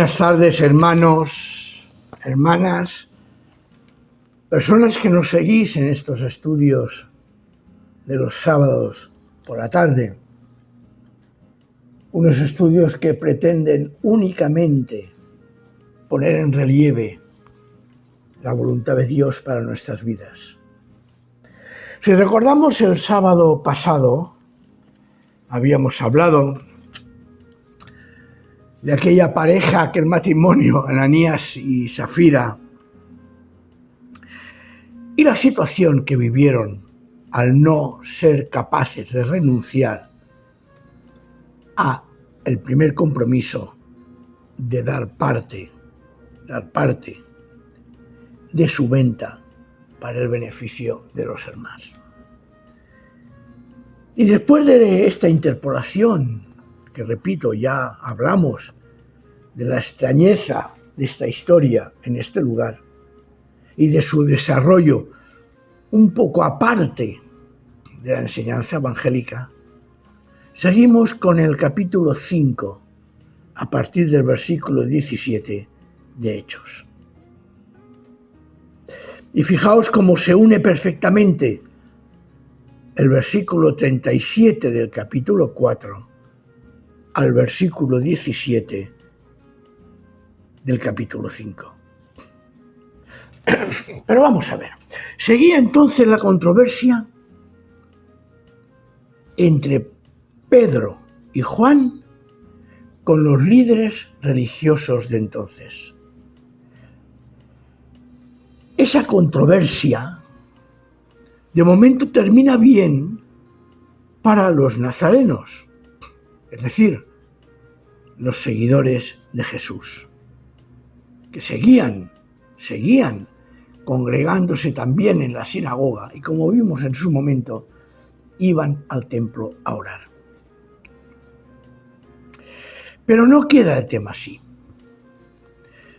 Buenas tardes, hermanos, hermanas, personas que nos seguís en estos estudios de los sábados por la tarde. Unos estudios que pretenden únicamente poner en relieve la voluntad de Dios para nuestras vidas. Si recordamos, el sábado pasado habíamos hablado de aquella pareja, aquel matrimonio, Ananías y Safira, y la situación que vivieron al no ser capaces de renunciar a el primer compromiso de dar parte de su venta para el beneficio de los hermanos. Y después de esta interpolación, que repito, ya hablamos de la extrañeza de esta historia en este lugar y de su desarrollo un poco aparte de la enseñanza evangélica, seguimos con el capítulo 5, a partir del versículo 17 de Hechos. Y fijaos cómo se une perfectamente el versículo 37 del capítulo 4 al versículo 17 del capítulo 5. Pero vamos a ver. Seguía entonces la controversia entre Pedro y Juan con los líderes religiosos de entonces. Esa controversia de momento termina bien para los nazarenos, es decir, los seguidores de Jesús, que seguían congregándose también en la sinagoga y, como vimos en su momento, iban al templo a orar. Pero no queda el tema así.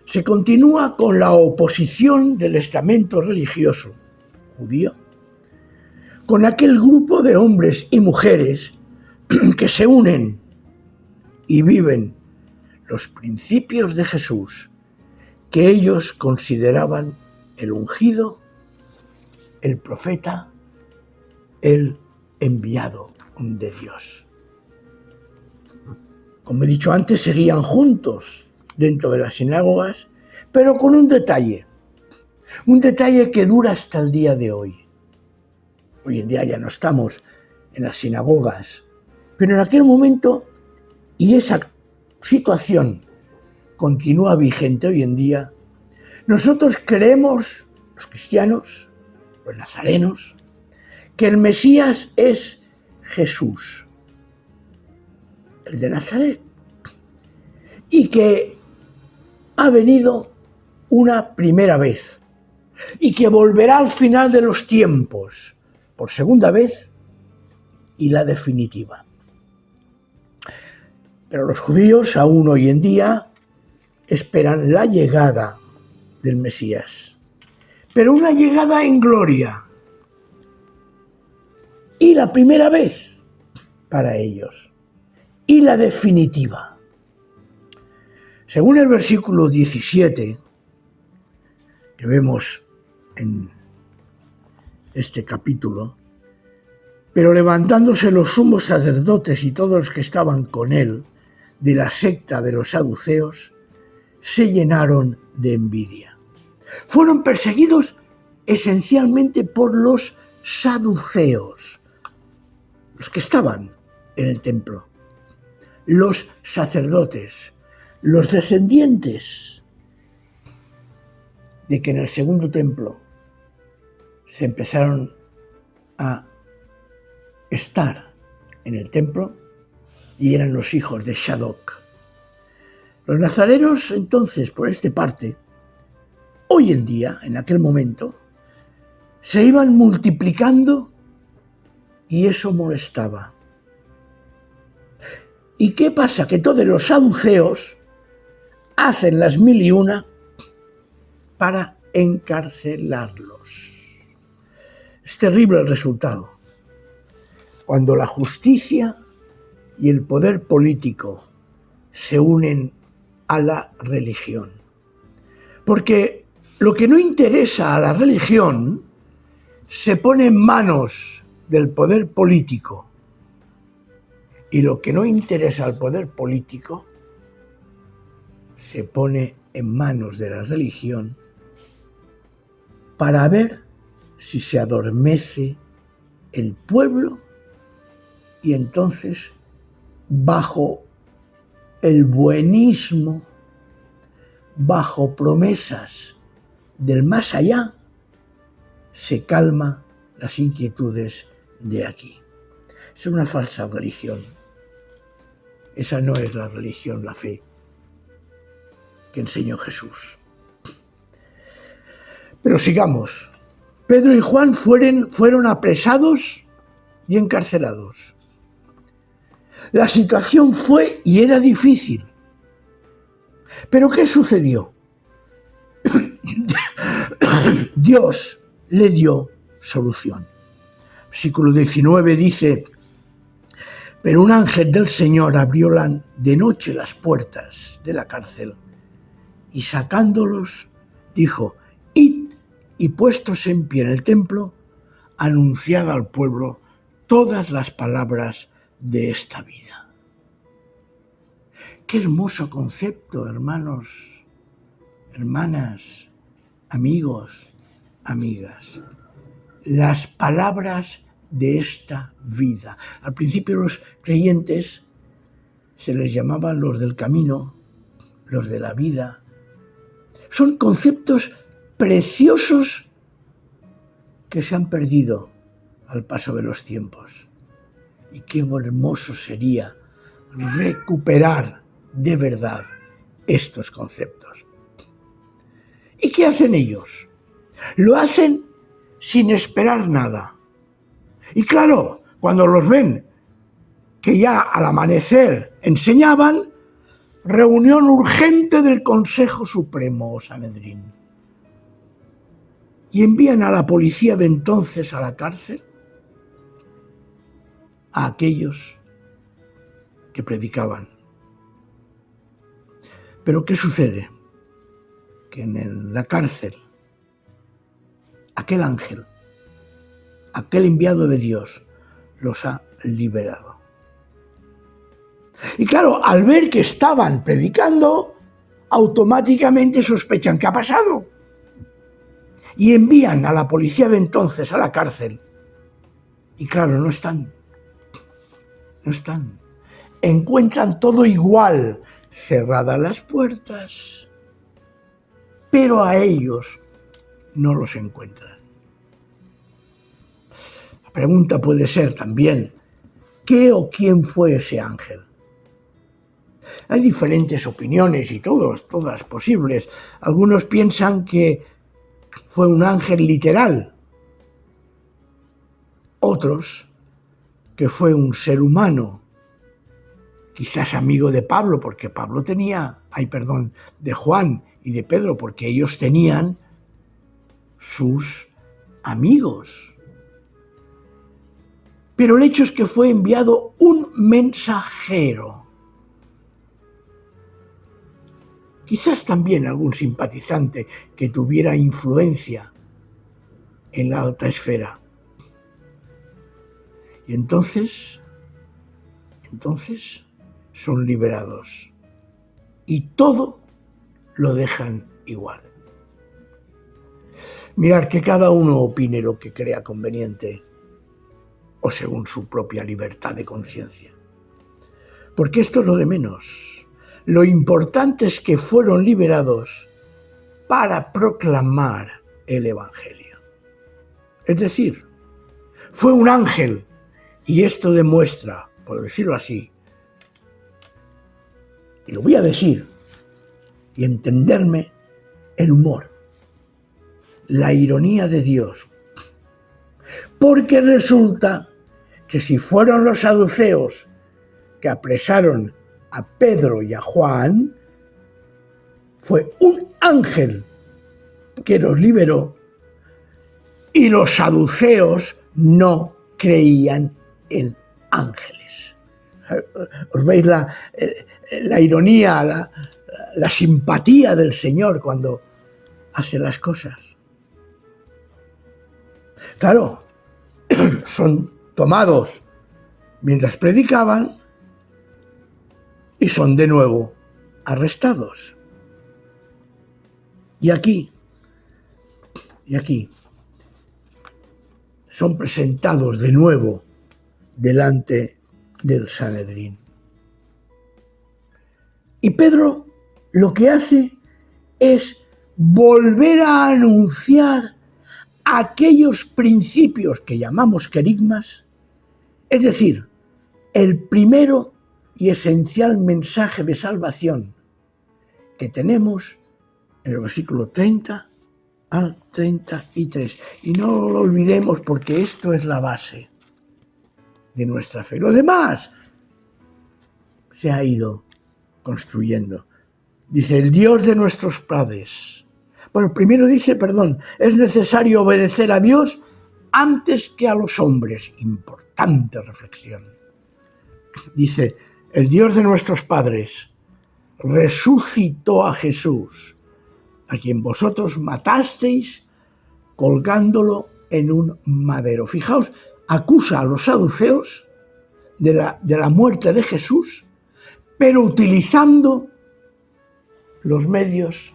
Se continúa con la oposición del estamento religioso judío con aquel grupo de hombres y mujeres que se unen y viven los principios de Jesús que ellos consideraban el ungido, el profeta, el enviado de Dios. Como he dicho antes, seguían juntos dentro de las sinagogas, pero con un detalle que dura hasta el día de hoy. Hoy en día ya no estamos en las sinagogas, pero en aquel momento, y esa situación continúa vigente hoy en día, nosotros creemos, los cristianos, los nazarenos, que el Mesías es Jesús, el de Nazaret, y que ha venido una primera vez y que volverá al final de los tiempos por segunda vez y la definitiva. Pero los judíos aún hoy en día esperan la llegada del Mesías, pero una llegada en gloria y la primera vez para ellos y la definitiva. Según el versículo 17 que vemos en este capítulo, pero levantándose los sumos sacerdotes y todos los que estaban con él de la secta de los saduceos, se llenaron de envidia. Fueron perseguidos esencialmente por los saduceos, los que estaban en el templo, los sacerdotes, los descendientes de que en el segundo templo se empezaron a estar en el templo y eran los hijos de Shadoc. Los nazarenos, entonces, por esta parte, hoy en día, en aquel momento, se iban multiplicando y eso molestaba. ¿Y qué pasa? Que todos los saduceos hacen las 1001 para encarcelarlos. Es terrible el resultado. Cuando la justicia y el poder político se unen a la religión. Porque lo que no interesa a la religión se pone en manos del poder político, y lo que no interesa al poder político se pone en manos de la religión para ver si se adormece el pueblo, y entonces, bajo el buenismo, bajo promesas del más allá, se calma las inquietudes de aquí. Es una falsa religión. Esa no es la religión, la fe que enseñó Jesús. Pero sigamos. Pedro y Juan fueron apresados y encarcelados. La situación fue y era difícil. ¿Pero qué sucedió? Dios le dio solución. Versículo 19 dice: pero un ángel del Señor abrió de noche las puertas de la cárcel y sacándolos dijo: id y puestos en pie en el templo, anunciad al pueblo todas las palabras de esta vida. Qué hermoso concepto, hermanos, hermanas, amigos, amigas. Las palabras de esta vida. Al principio los creyentes se les llamaban los del camino, los de la vida. Son conceptos preciosos que se han perdido al paso de los tiempos. Y qué hermoso sería recuperar de verdad estos conceptos. ¿Y qué hacen ellos? Lo hacen sin esperar nada. Y claro, cuando los ven que ya al amanecer enseñaban, reunión urgente del Consejo Supremo o Sanedrín. Y envían a la policía de entonces a la cárcel a aquellos que predicaban. Pero ¿qué sucede? Que en la cárcel aquel ángel, aquel enviado de Dios, los ha liberado. Y claro, al ver que estaban predicando, automáticamente sospechan qué ha pasado. Y envían a la policía de entonces a la cárcel. Y claro, no están. Encuentran todo igual, cerradas las puertas, pero a ellos no los encuentran. La pregunta puede ser también: ¿qué o quién fue ese ángel? Hay diferentes opiniones y todas posibles. Algunos piensan que fue un ángel literal. Otros que fue un ser humano, quizás amigo de Pablo, porque Pablo de Juan y de Pedro, porque ellos tenían sus amigos. Pero el hecho es que fue enviado un mensajero. Quizás también algún simpatizante que tuviera influencia en la alta esfera. Y entonces son liberados. Y todo lo dejan igual. Mirad, que cada uno opine lo que crea conveniente o según su propia libertad de conciencia. Porque esto es lo de menos. Lo importante es que fueron liberados para proclamar el Evangelio. Es decir, fue un ángel, y esto demuestra, por decirlo así, y lo voy a decir y entenderme, el humor, la ironía de Dios. Porque resulta que si fueron los saduceos que apresaron a Pedro y a Juan, fue un ángel que los liberó, y los saduceos no creían en ángeles. ¿Os veis la ironía, la simpatía del Señor cuando hace las cosas. Claro, son tomados mientras predicaban y son de nuevo arrestados. Y aquí son presentados de nuevo delante del Sanedrín. Y Pedro lo que hace es volver a anunciar aquellos principios que llamamos querigmas, es decir, el primero y esencial mensaje de salvación que tenemos en el versículo 30 al 33. Y no lo olvidemos porque esto es la base de nuestra fe. Lo demás se ha ido construyendo. Dice, el Dios de nuestros padres. Bueno, primero dice, es necesario obedecer a Dios antes que a los hombres. Importante reflexión. Dice, el Dios de nuestros padres resucitó a Jesús, a quien vosotros matasteis colgándolo en un madero. Fijaos, acusa a los saduceos de la muerte de Jesús, pero utilizando los medios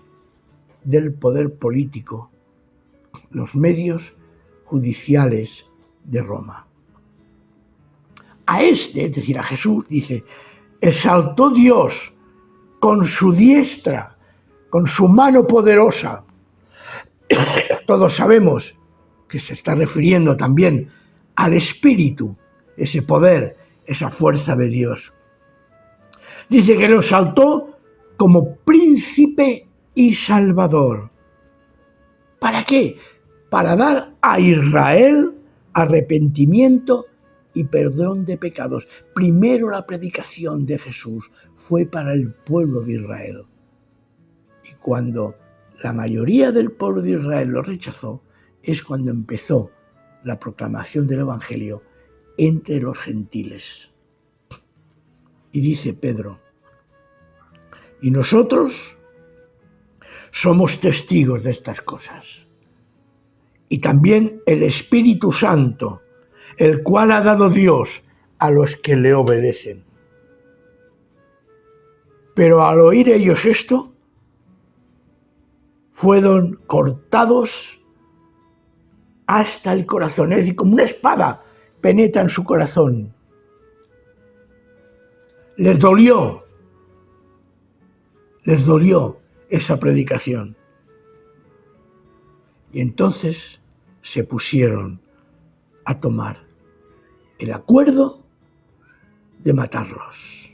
del poder político, los medios judiciales de Roma. A este, es decir, a Jesús, dice, exaltó Dios con su diestra, con su mano poderosa. Todos sabemos que se está refiriendo también al Espíritu, ese poder, esa fuerza de Dios. Dice que lo exaltó como príncipe y salvador. ¿Para qué? Para dar a Israel arrepentimiento y perdón de pecados. Primero la predicación de Jesús fue para el pueblo de Israel. Y cuando la mayoría del pueblo de Israel lo rechazó, es cuando empezó la proclamación del Evangelio entre los gentiles. Y dice Pedro, y nosotros somos testigos de estas cosas. Y también el Espíritu Santo, el cual ha dado Dios a los que le obedecen. Pero al oír ellos esto, fueron cortados hasta el corazón, es decir, como una espada penetra en su corazón. Les dolió esa predicación. Y entonces se pusieron a tomar el acuerdo de matarlos.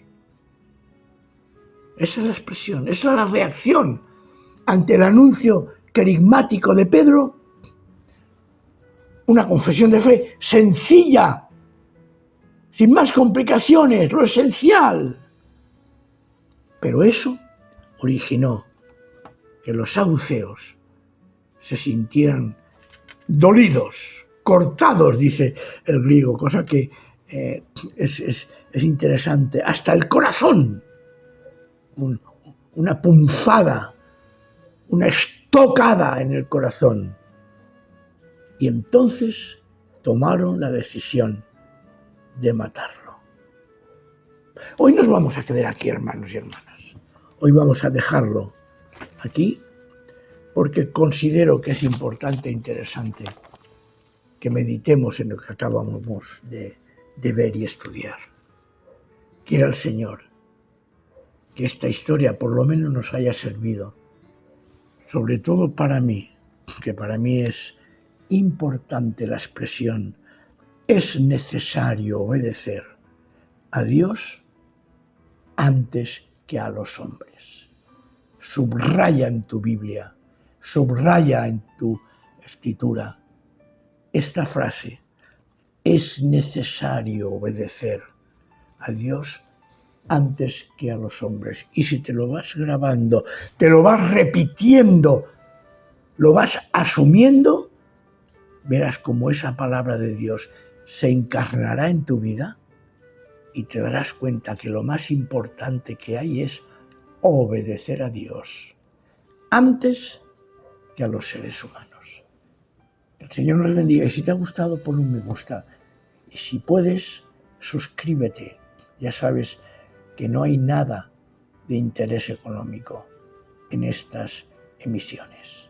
Esa es la expresión, esa es la reacción ante el anuncio querigmático de Pedro. Una confesión de fe sencilla, sin más complicaciones, lo esencial. Pero eso originó que los saduceos se sintieran dolidos, cortados, dice el griego, cosa que es interesante, hasta el corazón, una punzada, una estocada en el corazón. Y entonces tomaron la decisión de matarlo. Hoy nos vamos a quedar aquí, hermanos y hermanas. Hoy vamos a dejarlo aquí porque considero que es importante e interesante que meditemos en lo que acabamos de ver y estudiar. Quiera el Señor que esta historia por lo menos nos haya servido, sobre todo para mí, que para mí es importante la expresión, es necesario obedecer a Dios antes que a los hombres. Subraya en tu Biblia, subraya en tu escritura esta frase, es necesario obedecer a Dios antes que a los hombres. Y si te lo vas grabando, te lo vas repitiendo, lo vas asumiendo, verás cómo esa palabra de Dios se encarnará en tu vida y te darás cuenta que lo más importante que hay es obedecer a Dios antes que a los seres humanos. El Señor nos bendiga y si te ha gustado, pon un me gusta. Y si puedes, suscríbete. Ya sabes que no hay nada de interés económico en estas emisiones.